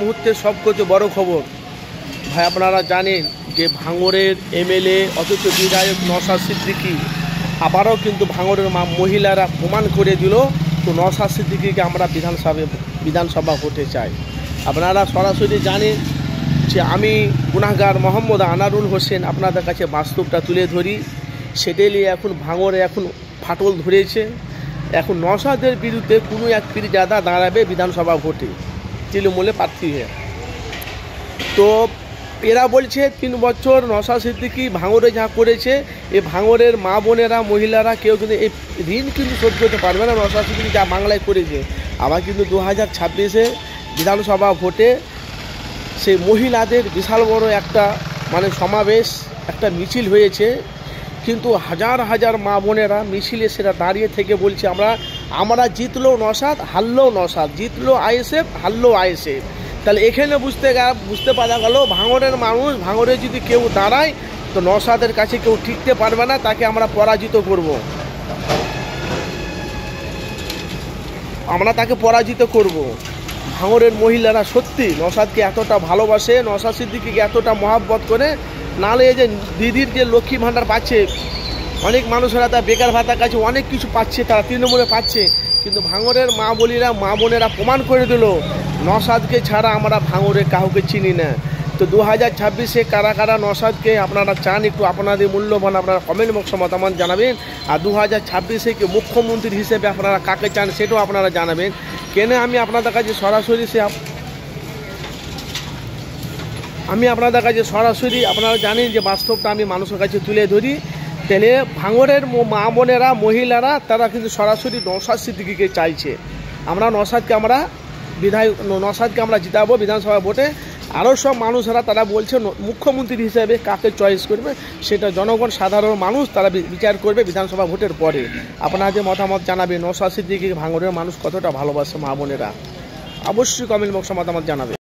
মুহূর্তে সবচেয়ে বড় খবর ভাই, আপনারা জানেন যে ভাঙড়ের এমএলএ অথচ বিধায়ক নওশাদ সিদ্দিকী আবারও কিন্তু ভাঙড়ের মহিলারা প্রমাণ করে দিল তো নওশাদ সিদ্দিকীকে আমরা বিধানসভা ভোটে চাই। আপনারা সরাসরি জানেন যে আমি গুনাহগার মোহাম্মদ আনারুল হোসেন আপনাদের কাছে বাস্তবটা তুলে ধরি। সেটাই নিয়ে এখন ভাঙড়ে এখন ফাটল ধরেছে। এখন নওশাদের বিরুদ্ধে কোনো এক পীরজাদা দাঁড়াবে বিধানসভা ভোটে তৃণমূলে প্রার্থী হয়ে। তো এরা বলছে 3 বছর নওশাদ সিদ্দিকী ভাঙড়ে যা করেছে, এই ভাঙড়ের মা বোনেরা মহিলারা কেউ কিন্তু এই ঋণ কিন্তু শোধ করতে পারবে না। নওশাদ সিদ্দিকী যা বাংলায় করেছে, আবার কিন্তু 2026-এ বিধানসভা ভোটে সেই মহিলাদের বিশাল বড় একটা সমাবেশ, একটা মিছিল হয়েছে। কিন্তু হাজার হাজার মা বোনেরা মিছিলে সেটা দাঁড়িয়ে থেকে বলছে আমরা জিতলো নওশাদ, হারলেও নওশাদ, জিতলো আইএসএফ, হারলেও আইএসএফ। তাহলে এখানে বুঝতে পারা গেল ভাঙড়ের মানুষ, ভাঙড়ে যদি কেউ দাঁড়ায় তো নওশাদের কাছে কেউ টিকতে পারবে না, তাকে আমরা পরাজিত করব, আমরা তাকে পরাজিত করব। ভাঙড়ের মহিলারা সত্যি নওশাদকে এতটা ভালোবাসে, নওশাদ সিদ্দিকীকে এতটা মহাব্বত করে। নাহলে এই যে দিদির যে লক্ষ্মী ভাণ্ডার পাচ্ছে, অনেক মানুষেরা তার বেকার ভাতা কাছে অনেক কিছু পাচ্ছে, তারা তৃণমূলে পাচ্ছে। কিন্তু ভাঙড়ের মা বোনেরা প্রমাণ করে দিল নওশাদকে ছাড়া আমরা ভাঙড়ে কাউকে চিনি না। তো 2026-এ কারা কারা নওশাদকে আপনারা চান, একটু আপনাদের মূল্যবান আপনারা কমেন্ট বক্সে মতামত জানাবেন। আর 2026-এ মুখ্যমন্ত্রী হিসেবে আপনারা কাকে চান সেটাও আপনারা জানাবেন। কেন আমি আপনাদের কাছে সরাসরি আপনারা জানেন যে বাস্তবটা আমি মানুষের কাছে তুলে ধরি। তাহলে ভাঙড়ের মা বোনেরা মহিলারা তারা কিন্তু সরাসরি নওশাদ সিদ্দিকীকে চাইছে। নওশাদকে আমরা জিতাবো বিধানসভা ভোটে। আরও সব মানুষেরা তারা বলছে মুখ্যমন্ত্রী হিসেবে কাকে চয়েস করবে সেটা জনগণ, সাধারণ মানুষ তারা বিচার করবে বিধানসভা ভোটের পরে। আপনাদের মতামত জানাবে নওশাদ সিদ্দিকী ভাঙড়ের মানুষ কতটা ভালোবাসে মা বোনেরা, অবশ্যই কমেন্ট বক্সে মতামত জানাবে।